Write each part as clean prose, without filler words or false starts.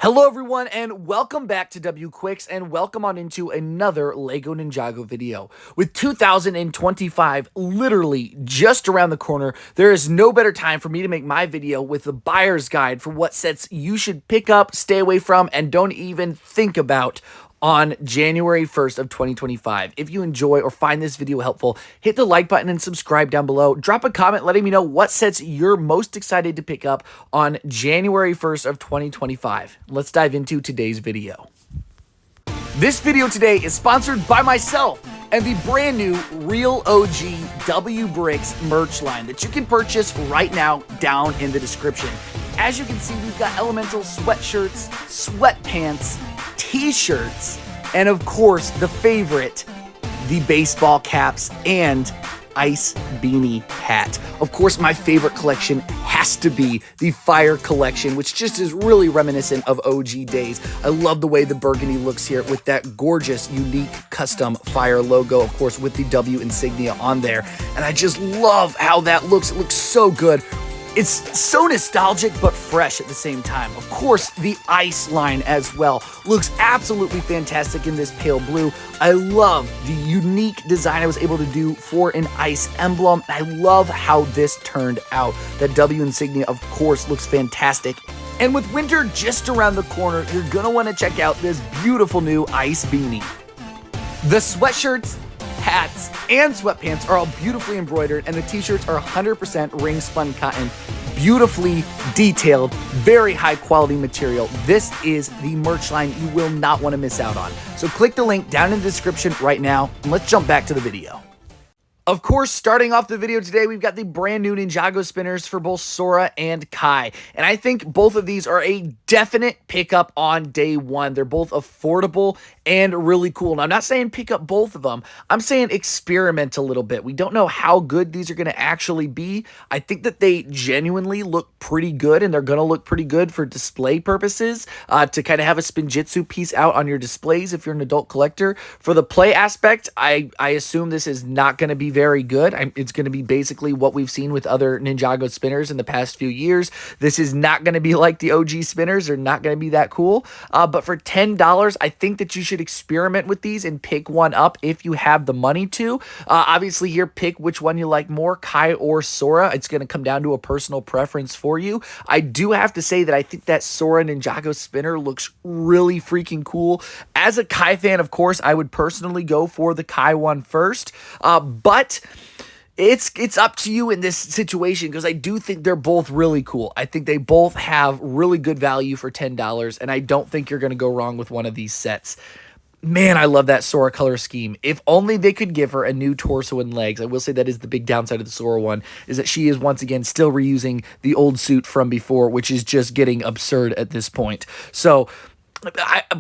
Hello everyone and welcome back to W Quicks and welcome on into another LEGO Ninjago video. With 2025 literally just around the corner, there is no better time for me to make my video with the buyer's guide for what sets you should pick up, stay away from, and don't even think about on January 1st of 2025. If you enjoy or find this video helpful, hit the like button and subscribe down below. Drop a comment letting me know what sets you're most excited to pick up on January 1st of 2025. Let's dive into today's video. This video today is sponsored by myself and the brand new Real OG W Bricks merch line that you can purchase right now down in the description. As you can see, we've got elemental sweatshirts, sweatpants, t-shirts, and of course, the favorite, the baseball caps and ice beanie hat. Of course, my favorite collection has to be the Fire collection, which just is really reminiscent of OG days. I love the way the burgundy looks here with that gorgeous, unique, custom Fire logo, of course, with the W insignia on there. And I just love how that looks. It looks so good. It's so nostalgic, but fresh at the same time. Of course, the ice line as well looks absolutely fantastic in this pale blue. I love the unique design I was able to do for an ice emblem. I love how this turned out. That W insignia, of course, looks fantastic. And with winter just around the corner, you're gonna wanna check out this beautiful new ice beanie. The sweatshirts, hats, and sweatpants are all beautifully embroidered, and the t-shirts are 100% ring spun cotton, beautifully detailed, very high quality material. This is the merch line you will not want to miss out on. So click the link down in the description right now, and let's jump back to the video. Of course, starting off the video today, we've got the brand new Ninjago spinners for both Sora and Kai. And I think both of these are a definite pickup on day one. They're both affordable and really cool. Now, I'm not saying pick up both of them. I'm saying experiment a little bit. We don't know how good these are going to actually be. I think that they genuinely look pretty good, and they're going to look pretty good for display purposes, to kind of have a Spinjitzu piece out on your displays if you're an adult collector. For the play aspect, I assume this is not going to be very good. It's going to be basically what we've seen with other Ninjago spinners in the past few years. This is not going to be like the OG spinners. They're not going to be that cool. But for $10, I think that you should experiment with these and pick one up if you have the money to. Obviously here, pick which one you like more, Kai or Sora. It's going to come down to a personal preference for you. I do have to say that I think that Sora Ninjago spinner looks really freaking cool. As a Kai fan, of course, I would personally go for the Kai one first. But it's up to you in this situation, because I do think they're both really cool. I think they both have really good value for $10, and I don't think you're going to go wrong with one of these sets. Man, I love that Sora color scheme. If only they could give her a new torso and legs. I will say that is the big downside of the Sora one, is that she is once again still reusing the old suit from before, which is just getting absurd at this point. So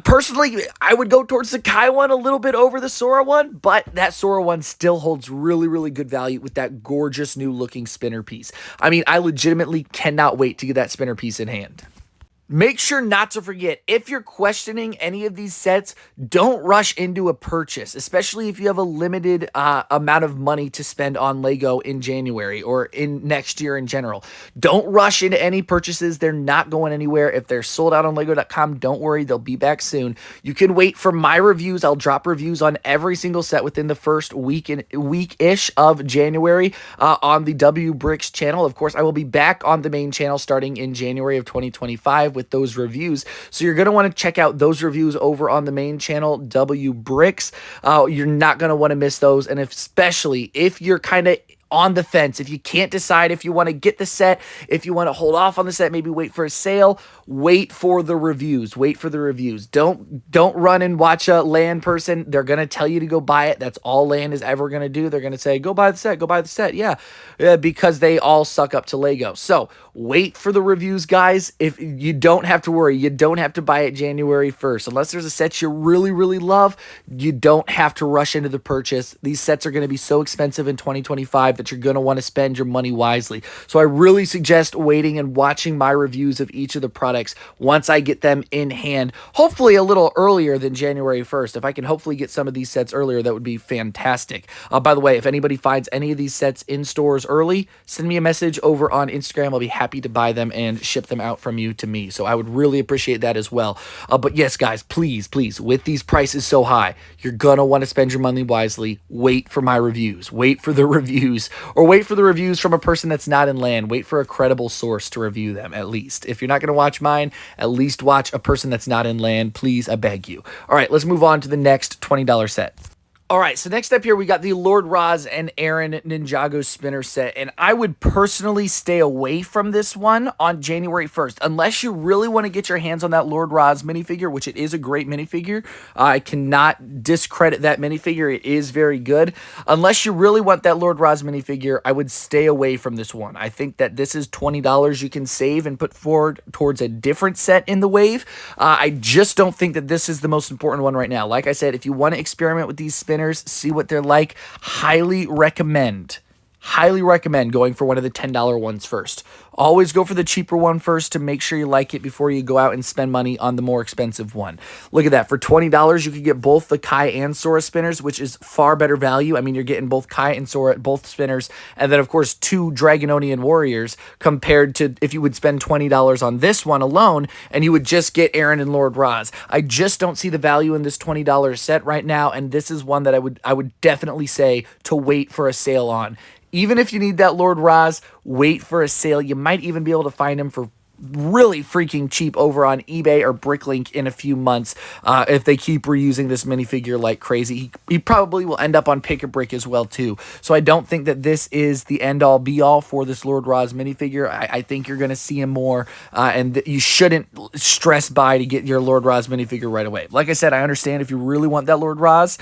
personally, I would go towards the Kai one a little bit over the Sora one, but that Sora one still holds really, really good value with that gorgeous new looking spinner piece. I mean, I legitimately cannot wait to get that spinner piece in hand. Make sure not to forget, if you're questioning any of these sets, don't rush into a purchase, especially if you have a limited amount of money to spend on LEGO in January or in next year in general. Don't rush into any purchases. They're not going anywhere. If they're sold out on LEGO.com, don't worry, they'll be back soon. You can wait for my reviews. I'll drop reviews on every single set within the first week-ish of January on the W Bricks channel. Of course, I will be back on the main channel starting in January of 2025 with those reviews. So you're going to want to check out those reviews over on the main channel, W Bricks. You're not going to want to miss those. And especially if you're kind of on the fence, if you can't decide if you want to get the set, if you want to hold off on the set, maybe wait for a sale, wait for the reviews. Wait for the reviews. Don't run and watch a LAN person. They're going to tell you to go buy it. That's all LAN is ever going to do. They're going to say, go buy the set, go buy the set. Yeah, because they all suck up to LEGO. So wait for the reviews, guys. If you don't have to worry, you don't have to buy it January 1st. Unless there's a set you really, really love, you don't have to rush into the purchase. These sets are going to be so expensive in 2025. 25 that you're going to want to spend your money wisely. So I really suggest waiting and watching my reviews of each of the products once I get them in hand, hopefully a little earlier than January 1st. If I can hopefully get some of these sets earlier, that would be fantastic. By the way, if anybody finds any of these sets in stores early, send me a message over on Instagram. I'll be happy to buy them and ship them out from you to me. So I would really appreciate that as well. But yes, guys, please, with these prices so high, you're going to want to spend your money wisely. Wait for my reviews. Wait for the reviews, or wait for the reviews from a person that's not in land. Wait for a credible source to review them, at least. If you're not going to watch mine, at least watch a person that's not in land. Please, I beg you. All right, let's move on to the next $20 set. All right, so next up here, we got the Lord Raz and Arin Ninjago spinner set, and I would personally stay away from this one on January 1st, unless you really want to get your hands on that Lord Raz minifigure, which it is a great minifigure. I cannot discredit that minifigure. It is very good. Unless you really want that Lord Raz minifigure, I would stay away from this one. I think that this is $20 you can save and put forward towards a different set in the wave. I just don't think that this is the most important one right now. Like I said, if you want to experiment with these spinners, see what they're like, highly recommend going for one of the $10 ones first. Always go for the cheaper one first to make sure you like it before you go out and spend money on the more expensive one. Look at that. For $20, you could get both the Kai and Sora spinners, which is far better value. I mean, you're getting both Kai and Sora, both spinners, and then, of course, 2 Dragonian warriors compared to if you would spend $20 on this one alone, and you would just get Arin and Lord Raz. I just don't see the value in this $20 set right now, and this is one that I would definitely say to wait for a sale on. Even if you need that Lord Raz, wait for a sale. You might even be able to find him for really freaking cheap over on eBay or Bricklink in a few months if they keep reusing this minifigure like crazy. He probably will end up on Pick a Brick as well too. So I don't think that this is the end-all be-all for this Lord Raz minifigure. I think you're going to see him more, and you shouldn't stress buy to get your Lord Raz minifigure right away. Like I said, I understand if you really want that Lord Raz,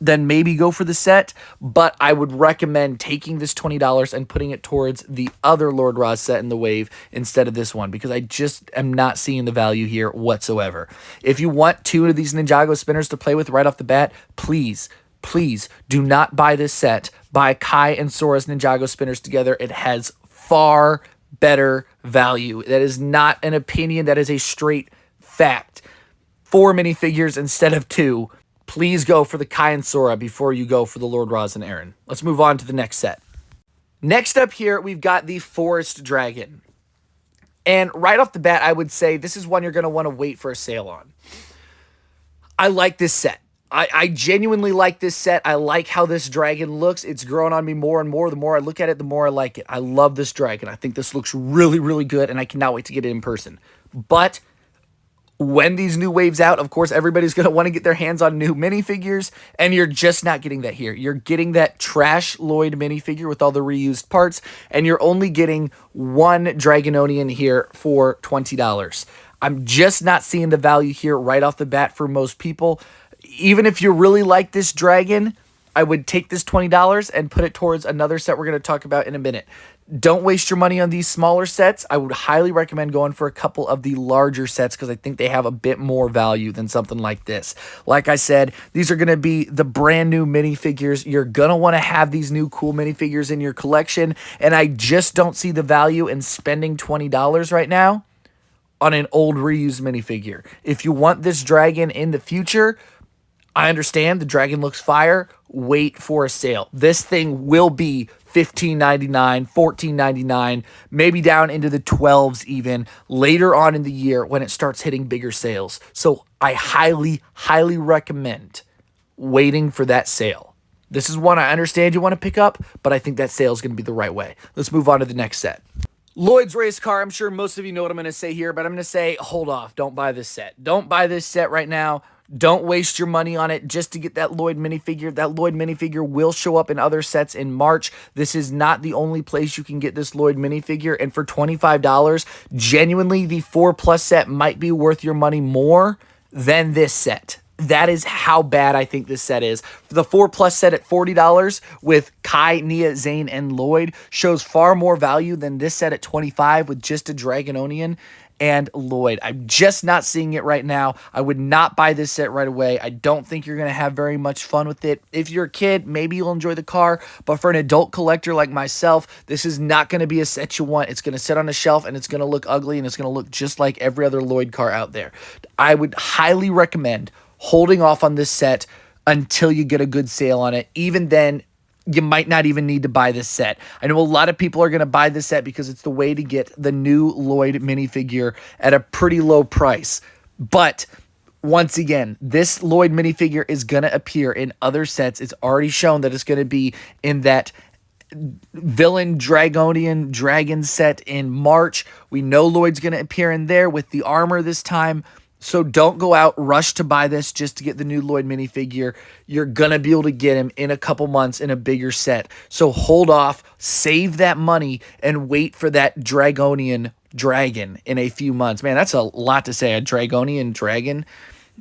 then maybe go for the set, but I would recommend taking this $20 and putting it towards the other Lord Raz set in the wave instead of this one, because I just am not seeing the value here whatsoever. If you want 2 of these Ninjago spinners to play with right off the bat, please do not buy this set. Buy Kai and Sora's Ninjago spinners together. It has far better value. That is not an opinion. That is a straight fact. 4 minifigures instead of 2. Please go for the Kai and Sora before you go for the Lord Raz and Arin. Let's move on to the next set. Next up here, we've got the Forest Dragon. And right off the bat, I would say this is one you're going to want to wait for a sale on. I like this set. I genuinely like this set. I like how this dragon looks. It's growing on me more and more. The more I look at it, the more I like it. I love this dragon. I think this looks really, really good, and I cannot wait to get it in person. But when these new waves out, of course, everybody's going to want to get their hands on new minifigures, and you're just not getting that here. You're getting that trash Lloyd minifigure with all the reused parts, and you're only getting 1 Dragonian here for $20. I'm just not seeing the value here right off the bat for most people. Even if you really like this dragon, I would take this $20 and put it towards another set we're going to talk about in a minute. Don't waste your money on these smaller sets. I would highly recommend going for a couple of the larger sets because I think they have a bit more value than something like this. Like I said, these are going to be the brand new minifigures. You're going to want to have these new cool minifigures in your collection, and I just don't see the value in spending $20 right now on an old reused minifigure. If you want this dragon in the future, I understand the dragon looks fire. Wait for a sale. This thing will be $15.99, $14.99, maybe down into the 12s even later on in the year when it starts hitting bigger sales. So I highly, highly recommend waiting for that sale. This is one I understand you want to pick up, but I think that sale is going to be the right way. Let's move on to the next set. Lloyd's race car. I'm sure most of you know what I'm going to say here, but I'm going to say, hold off. Don't buy this set. Don't buy this set right now. Don't waste your money on it just to get that Lloyd minifigure. That Lloyd minifigure will show up in other sets in March. This is not the only place you can get this Lloyd minifigure. And for $25, genuinely, the 4+ set might be worth your money more than this set. That is how bad I think this set is. The 4+ set at $40 with Kai, Nia, Zane, and Lloyd shows far more value than this set at $25 with just a Dragonian and Lloyd. I'm just not seeing it right now. I would not buy this set right away. I don't think you're going to have very much fun with it. If you're a kid, maybe you'll enjoy the car, but for an adult collector like myself, this is not going to be a set you want. It's going to sit on a shelf, and it's going to look ugly, and it's going to look just like every other Lloyd car out there. I would highly recommend holding off on this set until you get a good sale on it. Even then, you might not even need to buy this set. I know a lot of people are going to buy this set because it's the way to get the new Lloyd minifigure at a pretty low price. But once again, this Lloyd minifigure is going to appear in other sets. It's already shown that it's going to be in that villain Dragonian dragon set in March. We know Lloyd's going to appear in there with the armor this time. So don't go out, rush to buy this just to get the new Lloyd minifigure. You're going to be able to get him in a couple months in a bigger set. So hold off, save that money, and wait for that Dragonian dragon in a few months. Man, that's a lot to say, a Dragonian dragon.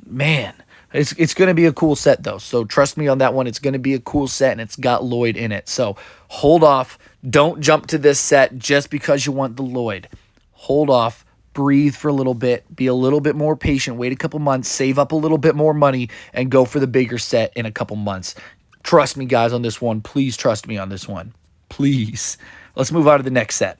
Man, it's going to be a cool set, though. So trust me on that one. It's going to be a cool set, and it's got Lloyd in it. So hold off. Don't jump to this set just because you want the Lloyd. Hold off. Breathe for a little bit, be a little bit more patient, wait a couple months, save up a little bit more money, and go for the bigger set in a couple months. Trust me, guys, on this one. Please trust me on this one. Please. Let's move on to the next set.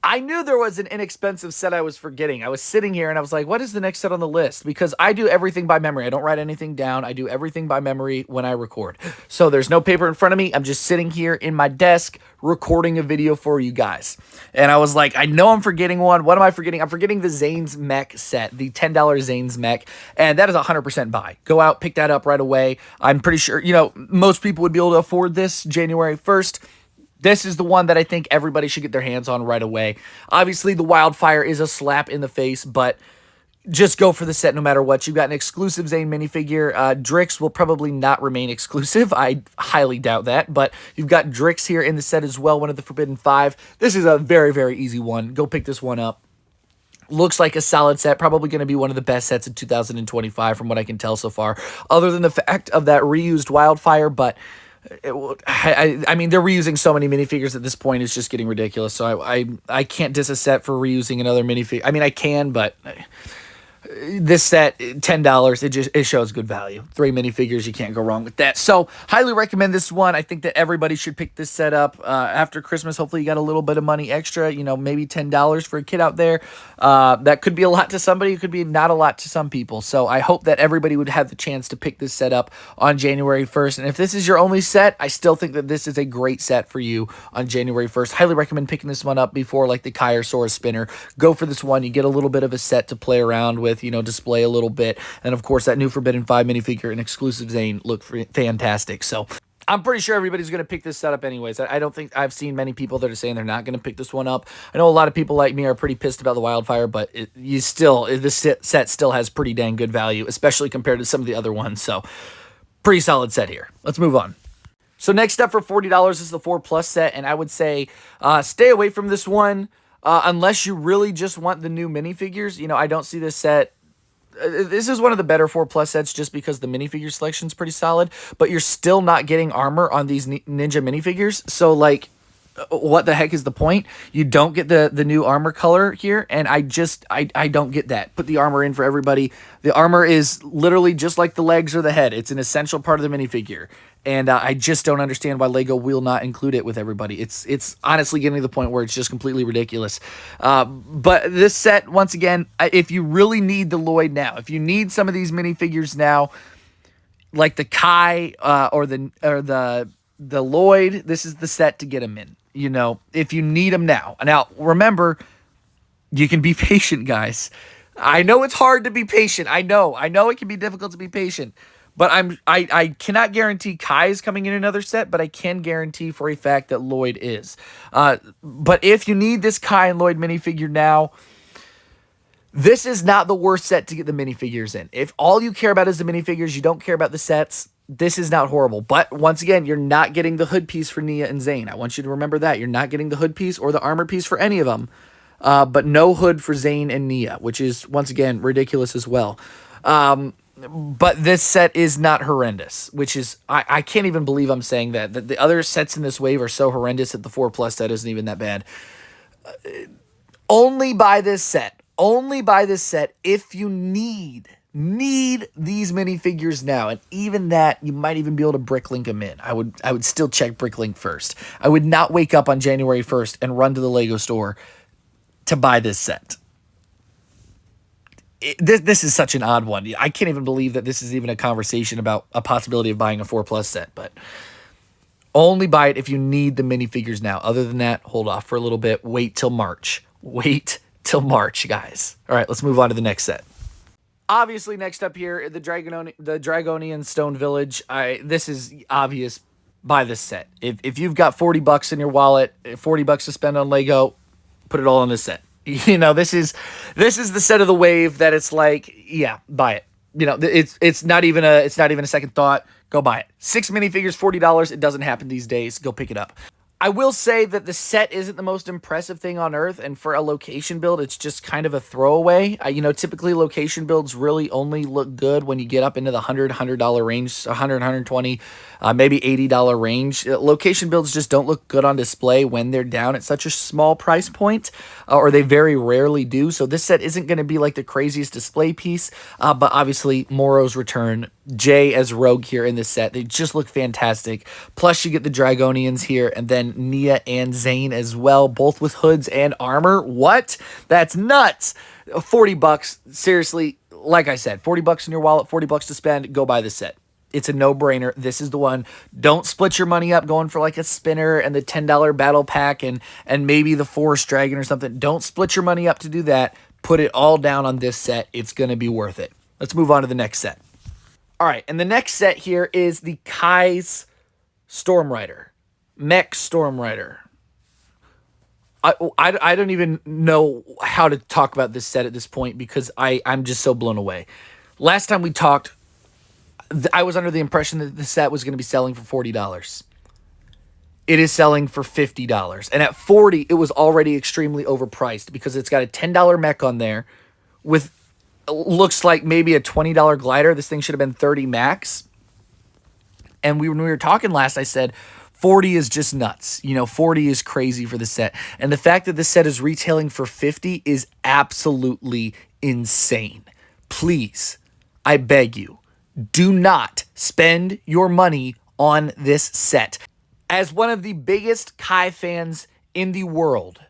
I knew there was an inexpensive set I was forgetting. I was sitting here and I was like, what is the next set on the list? Because I do everything by memory. I don't write anything down. I do everything by memory when I record. So there's no paper in front of me. I'm just sitting here in my desk recording a video for you guys. And I was like, I know I'm forgetting one. What am I forgetting? I'm forgetting the Zane's mech set, the $10 Zane's mech. And that is 100% buy. Go out, pick that up right away. I'm pretty sure, you know, most people would be able to afford this January 1st. This is the one that I think everybody should get their hands on right away. Obviously, the Wildfire is a slap in the face, but just go for the set no matter what. You've got an exclusive Zane minifigure. Drix will probably not remain exclusive. I highly doubt that, but you've got Drix here in the set as well, one of the Forbidden Five. This is a very, very easy one. Go pick this one up. Looks like a solid set, probably going to be one of the best sets in 2025 from what I can tell so far, other than the fact of that reused Wildfire, but I mean, they're reusing so many minifigures at this point, it's just getting ridiculous. So I can't diss a set for reusing another minifigure. I mean, I can, but this set, $10, it shows good value. 3 minifigures, you can't go wrong with that. So highly recommend this one. I think that everybody should pick this set up after Christmas. Hopefully you got a little bit of money extra, you know, maybe $10 for a kid out there. That could be a lot to somebody. It could be not a lot to some people. So I hope that everybody would have the chance to pick this set up on January 1st. And if this is your only set, I still think that this is a great set for you on January 1st. Highly recommend picking this one up before like the Kai or Sora spinner. Go for this one. You get a little bit of a set to play around with, you know, display a little bit. And of course, that new Forbidden 5 minifigure and exclusive Zane look fantastic. So I'm pretty sure everybody's going to pick this set up anyways. I don't think I've seen many people that are saying they're not going to pick this one up. I know a lot of people like me are pretty pissed about the Wildfire, but this set still has pretty dang good value, especially compared to some of the other ones. So pretty solid set here. Let's move on. So next up for $40 is the 4+ set, and I would say stay away from this one unless you really just want the new minifigures. You know, I don't see this set. This is one of the better 4+ sets just because the minifigure selection is pretty solid, but you're still not getting armor on these Ninja minifigures. So, like, what the heck is the point? You don't get the new armor color here, and I don't get that. Put the armor in for everybody. The armor is literally just like the legs or the head. It's an essential part of the minifigure, and I just don't understand why LEGO will not include it with everybody. It's honestly getting to the point where it's just completely ridiculous. But this set, once again, if you really need the Lloyd now, if you need some of these minifigures now, like the Kai or the Lloyd, this is the set to get them in. You know, if you need them now. Now, remember, you can be patient, guys. I know it's hard to be patient. I know it can be difficult to be patient. But I cannot guarantee Kai is coming in another set, but I can guarantee for a fact that Lloyd is. But if you need this Kai and Lloyd minifigure now, this is not the worst set to get the minifigures in. If all you care about is the minifigures, you don't care about the sets, this is not horrible. But once again, you're not getting the hood piece for Nia and Zane. I want you to remember that. You're not getting the hood piece or the armor piece for any of them. But no hood for Zane and Nia, which is, once again, ridiculous as well. But this set is not horrendous, which is, I can't even believe I'm saying that. The other sets in this wave are so horrendous that the 4+ set isn't even that bad. Only buy this set. Only buy this set if you need these minifigures now, and even that, you might even be able to bricklink them in. I would still check bricklink first. I would not wake up on January 1st and run to the Lego store to buy this set. This is such an odd one. I can't even believe that this is even a conversation about a possibility of buying a 4+ set, but only buy it if you need the minifigures now. Other than that, hold off for a little bit. Wait till March. Wait till March, guys. All right, let's move on to the next set. Obviously, next up here, the Dragonian Stone Village. This is obvious. Buy this set. If you've got $40 in your wallet, $40 to spend on Lego, put it all on this set. You know, this is the set of the wave that it's like, yeah, buy it. You know, it's not even a second thought. Go buy it. 6 minifigures, $40. It doesn't happen these days. Go pick it up. I will say that the set isn't the most impressive thing on earth, and for a location build, it's just kind of a throwaway. Typically location builds really only look good when you get up into the $100 range, $100, $120, maybe $80 range. Location builds just don't look good on display when they're down at such a small price point, or they very rarely do. So this set isn't going to be like the craziest display piece, but obviously Moro's return, Jay as Rogue here in this set, they just look fantastic. Plus you get the Dragonians here, and then Nia and Zane as well, both with hoods and armor. What? That's nuts. $40. Seriously, like I said, $40 in your wallet, $40 to spend, go buy this set. It's a no-brainer. This is the one. Don't split your money up going for like a spinner and the $10 battle pack and maybe the Forest Dragon or something. Don't split your money up to do that. Put it all down on this set. It's going to be worth it. Let's move on to the next set. All right, and the next set here is the Kai's Storm Rider. Mech Storm Rider. I don't even know how to talk about this set at this point because I'm just so blown away. Last time we talked, I was under the impression that the set was going to be selling for $40. It is selling for $50. And at $40, it was already extremely overpriced because it's got a $10 mech on there with looks like maybe a $20 glider. This thing should have been $30 max. And when we were talking last, I said 40 is just nuts. 40 is crazy for the set. And the fact that this set is retailing for 50 is absolutely insane. Please, I beg you, do not spend your money on this set. As one of the biggest Kai fans in the world,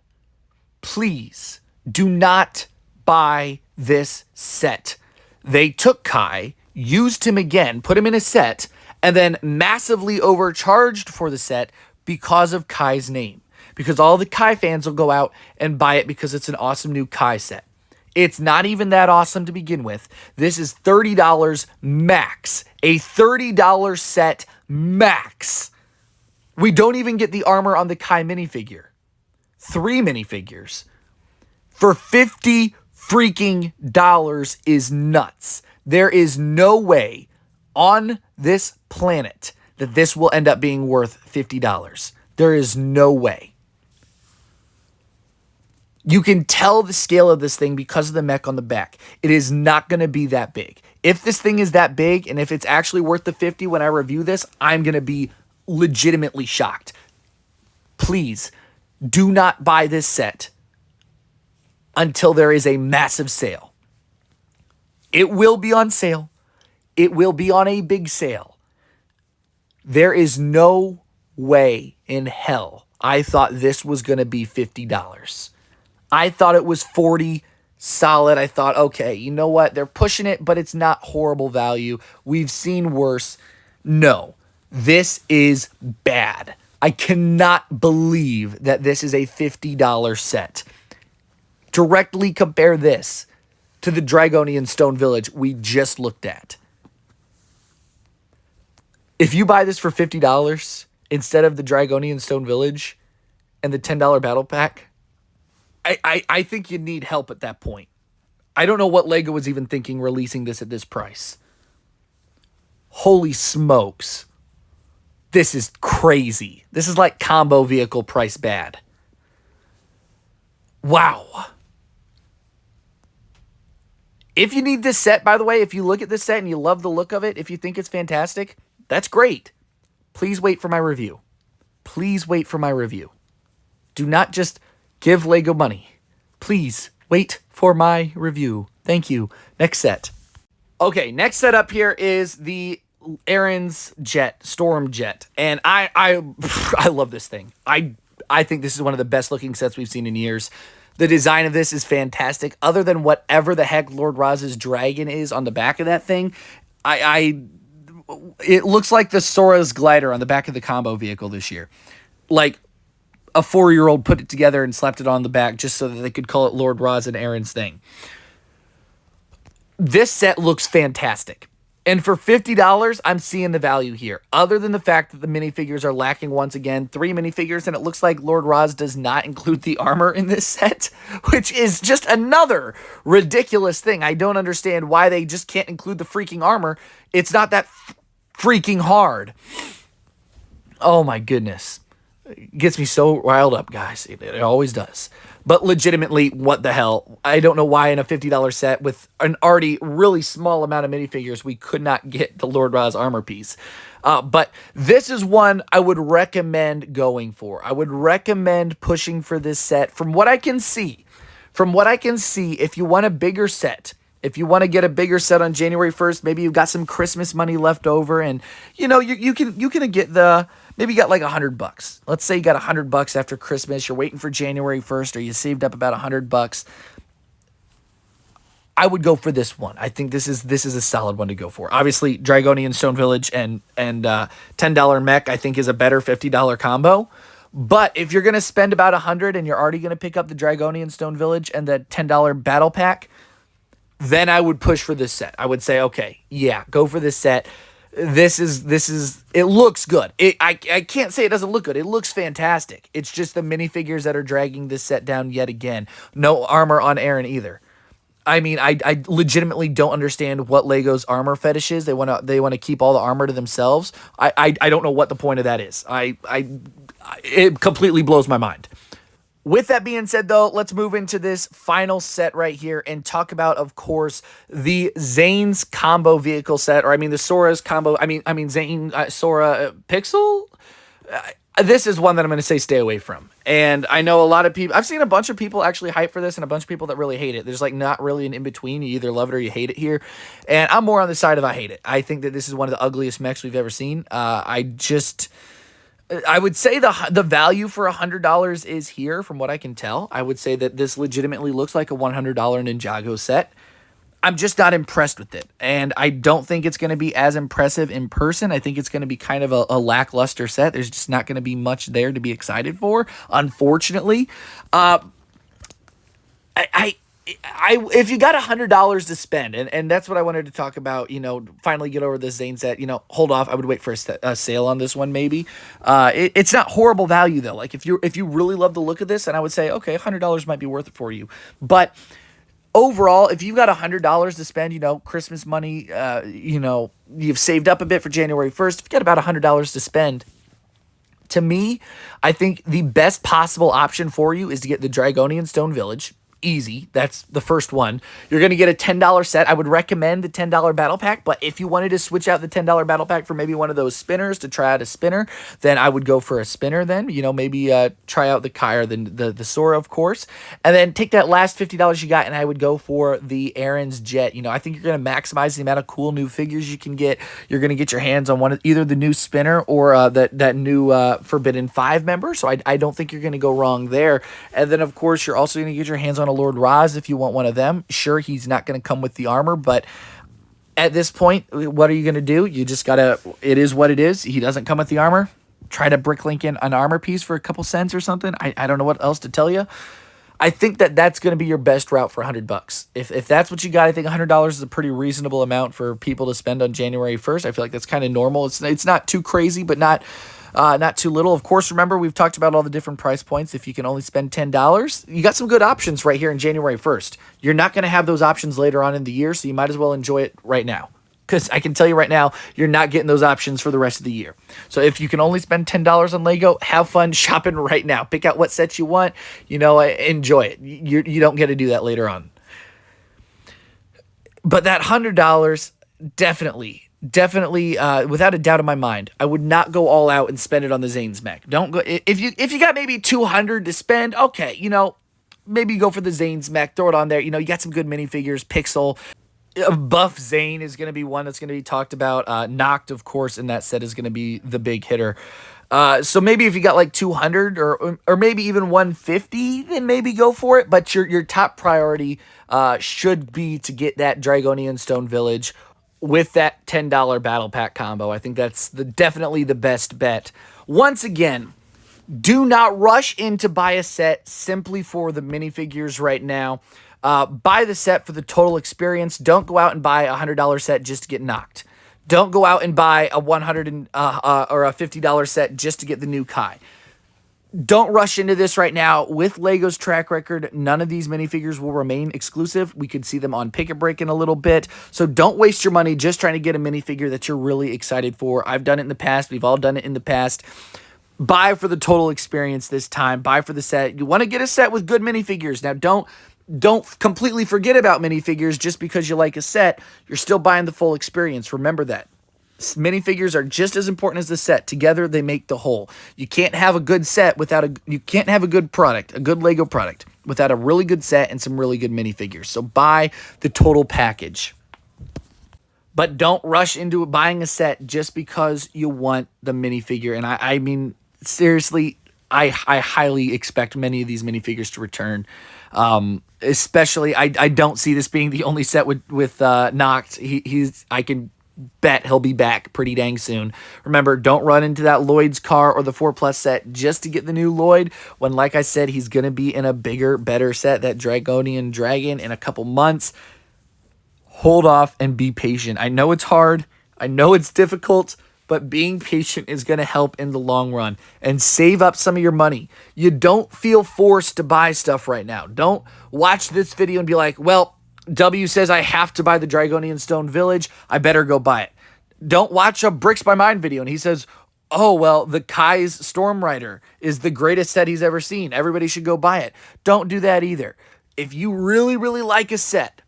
please do not buy this set. They took Kai, used him again, put him in a set, and then massively overcharged for the set because of Kai's name. Because all the Kai fans will go out and buy it because it's an awesome new Kai set. It's not even that awesome to begin with. This is $30 max. A $30 set max. We don't even get the armor on the Kai minifigure. 3 minifigures for $50 freaking dollars is nuts. There is no way on this planet that this will end up being worth $50. There is no way. You can tell the scale of this thing because of the mech on the back. It is not going to be that big. If this thing is that big and if it's actually worth the 50 when I review this, I'm going to be legitimately shocked. Please do not buy this set until there is a massive sale. It will be on sale. It will be on a big sale. There is no way in hell I thought this was going to be $50. I thought it was 40 solid. I thought, okay, you know what? They're pushing it, but it's not horrible value. We've seen worse. No, this is bad. I cannot believe that this is a $50 set. Directly compare this to the Dragonian Stone Village we just looked at. If you buy this for $50 instead of the Dragonian Stone Village and the $10 battle pack, I think you need help at that point. I don't know what Lego was even thinking releasing this at this price. Holy smokes. This is crazy. This is like combo vehicle price bad. Wow. If you need this set, by the way, if you look at this set and you love the look of it, if you think it's fantastic, that's great. Please wait for my review. Please wait for my review. Do not just give Lego money. Please Wait for my review. Thank you. Next set. Okay, next set up here is the Arin's jet, Storm Jet, and I love this thing. I think this is one of the best looking sets we've seen in years. The design of this is fantastic. Other than whatever the heck Lord Raz's dragon is on the back of that thing, it looks like the Sora's glider on the back of the combo vehicle this year. Like a 4-year-old put it together and slapped it on the back just so that they could call it Lord Raz and Arin's thing. This set looks fantastic. And for $50, I'm seeing the value here. Other than the fact that the minifigures are lacking once again, 3 minifigures, and it looks like Lord Raz does not include the armor in this set, which is just another ridiculous thing. I don't understand why they just can't include the freaking armor. It's not that freaking hard. Oh my goodness. It gets me so riled up, guys. It always does. But legitimately, what the hell? I don't know why in a $50 set with an already really small amount of minifigures, we could not get the Lord Raz armor piece. But this is one I would recommend going for. I would recommend pushing for this set. From what I can see, if you want a bigger set, if you want to get a bigger set on January 1st, maybe you've got some Christmas money left over, and you know you can get the. Maybe you got like $100. Let's say you got $100 after Christmas. You're waiting for January 1st, or you saved up about $100. I would go for this one. I think this is a solid one to go for. Obviously, Dragonian Stone Village and $10 mech I think is a better $50 combo. But if you're gonna spend about $100 and you're already gonna pick up the Dragonian Stone Village and the $10 battle pack, then I would push for this set. I would say, okay, yeah, go for this set. This is it looks good. I can't say it doesn't look good. It looks fantastic. It's just the minifigures that are dragging this set down yet again. No armor on Arin either. I mean, I legitimately don't understand what Lego's armor fetish is. They want to keep all the armor to themselves. I don't know what the point of that is. It completely blows my mind. With that being said, though, let's move into this final set right here and talk about, of course, the Zane's combo vehicle set, or I mean the Sora's combo. I mean Zane Sora Pixel. This is one that I'm going to say stay away from. And I know a lot of people. I've seen a bunch of people actually hype for this, and a bunch of people that really hate it. There's like not really an in between. You either love it or you hate it here. And I'm more on the side of I hate it. I think that this is one of the ugliest mechs we've ever seen. I would say the value for $100 is here from what I can tell. I would say that this legitimately looks like a $100 Ninjago set. I'm just not impressed with it. And I don't think it's going to be as impressive in person. I think it's going to be kind of a lackluster set. There's just not going to be much there to be excited for, unfortunately. If you got $100 to spend, and that's what I wanted to talk about, finally get over this Zane set, hold off. I would wait for a sale on this one, maybe. It's not horrible value, though. Like, if you really love the look of this, and I would say, okay, $100 might be worth it for you. But overall, if you've got $100 to spend, Christmas money, you've saved up a bit for January 1st, if you got about $100 to spend, to me, I think the best possible option for you is to get the Dragonian Stone Village. Easy. That's the first one. You're going to get a $10 set. I would recommend the $10 battle pack, but if you wanted to switch out the $10 battle pack for maybe one of those spinners to try out a spinner, then I would go for a spinner then. Maybe try out the Kai or the Sora, of course, and then take that last $50 you got, and I would go for the Arin's jet. I think you're going to maximize the amount of cool new figures you can get. You're going to get your hands on either the new spinner or that new Forbidden 5 member, so I don't think you're going to go wrong there. And then, of course, you're also going to get your hands on a Lord Raz if you want one of them. Sure, he's not going to come with the armor, but at this point, what are you going to do? You just got to, it is what it is. He doesn't come with the armor. Try to bricklink in an armor piece for a couple cents or something. I don't know what else to tell you. I think that's going to be your best route for $100. If that's what you got, I think $100 is a pretty reasonable amount for people to spend on January 1st. I feel like that's kind of normal. It's not too crazy, but not too little. Of course, remember, we've talked about all the different price points. If you can only spend $10, you got some good options right here in January 1st. You're not going to have those options later on in the year, so you might as well enjoy it right now. Because I can tell you right now, you're not getting those options for the rest of the year. So if you can only spend $10 on Lego, have fun shopping right now. Pick out what sets you want. Enjoy it. You don't get to do that later on. But that $100, definitely, without a doubt in my mind, I would not go all out and spend it on the Zane's mech. Don't go if you got maybe $200 to spend. Okay, maybe go for the Zane's mech, throw it on there. You know, you got some good minifigures, Pixel. Buff Zane is going to be one that's going to be talked about. Noct, of course, in that set is going to be the big hitter. So maybe if you got like 200 or maybe even 150, then maybe go for it. But your top priority should be to get that Dragonian Stone Village with that $10 battle pack combo. I think that's definitely the best bet. Once again, do not rush in to buy a set simply for the minifigures right now. Buy the set for the total experience. Don't go out and buy a $100 set just to get Noct. Don't go out and buy a $100 or a $50 set just to get the new Kai. Don't rush into this right now. With LEGO's track record, none of these minifigures will remain exclusive. We could see them on Pick a Break in a little bit. So don't waste your money just trying to get a minifigure that you're really excited for. I've done it in the past. We've all done it in the past. Buy for the total experience this time. Buy for the set. You want to get a set with good minifigures. Now, don't completely forget about minifigures just because you like a set. You're still buying the full experience. Remember that. Minifigures are just as important as the set. Together, they make the whole. You can't have a good set without you can't have a good product, a good LEGO product, without a really good set and some really good minifigures. So buy the total package. But don't rush into buying a set just because you want the minifigure. And I mean, seriously, I highly expect many of these minifigures to return. Especially, I don't see this being the only set with Noct. I can bet he'll be back pretty dang soon. Remember, don't run into that Lloyd's car or the 4+ set just to get the new Lloyd, when, like I said, he's going to be in a bigger, better set, that Dragonian dragon, in a couple months. Hold off and be patient. I know it's hard. I know it's difficult, but being patient is going to help in the long run. And save up some of your money. You don't feel forced to buy stuff right now. Don't watch this video and be like, well, W says I have to buy the Dragonian Stone Village. I better go buy it. Don't watch a Bricks by Mine video and he says, oh, well, the Kai's Storm Rider is the greatest set he's ever seen. Everybody should go buy it. Don't do that either. If you really, really like a set,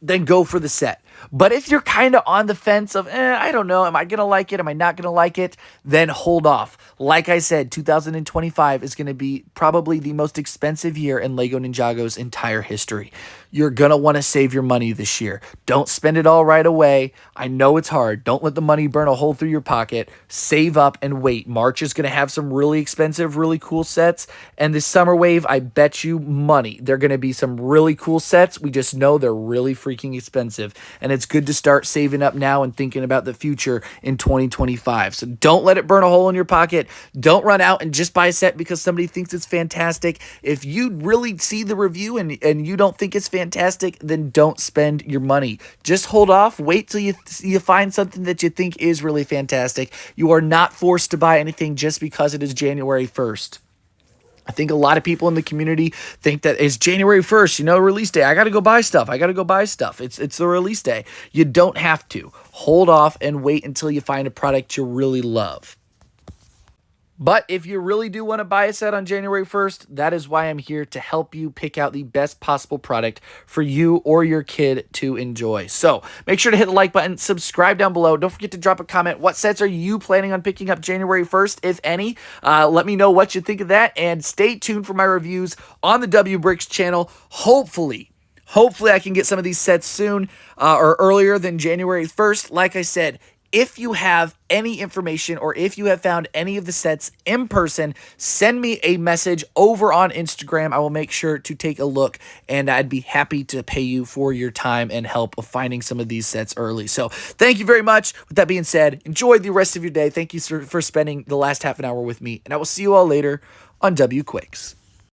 then go for the set. But if you're kind of on the fence of, I don't know, am I going to like it? Am I not going to like it? Then hold off. Like I said, 2025 is going to be probably the most expensive year in LEGO Ninjago's entire history. You're going to want to save your money this year. Don't spend it all right away. I know it's hard. Don't let the money burn a hole through your pocket. Save up and wait. March is going to have some really expensive, really cool sets. And this summer wave, I bet you money, they're going to be some really cool sets. We just know they're really freaking expensive. And it's good to start saving up now and thinking about the future in 2025. So don't let it burn a hole in your pocket. Don't run out and just buy a set because somebody thinks it's fantastic. If you really see the review and you don't think it's fantastic, then don't spend your money. Just hold off. Wait till you find something that you think is really fantastic. You are not forced to buy anything just because it is January 1st. I think a lot of people in the community think that it's January 1st, release day. I got to go buy stuff. It's the release day. You don't have to. Hold off and wait until you find a product you really love. But if you really do want to buy a set on January 1st, that is why I'm here to help you pick out the best possible product for you or your kid to enjoy. So make sure to hit the like button, subscribe down below. Don't forget to drop a comment. What sets are you planning on picking up January 1st, if any? Let me know what you think of that, and stay tuned for my reviews on the W Bricks channel. Hopefully I can get some of these sets soon or earlier than January 1st. Like I said, if you have any information or if you have found any of the sets in person, send me a message over on Instagram. I will make sure to take a look, and I'd be happy to pay you for your time and help of finding some of these sets early. So thank you very much. With that being said, enjoy the rest of your day. Thank you for spending the last half an hour with me, and I will see you all later on W Quicks.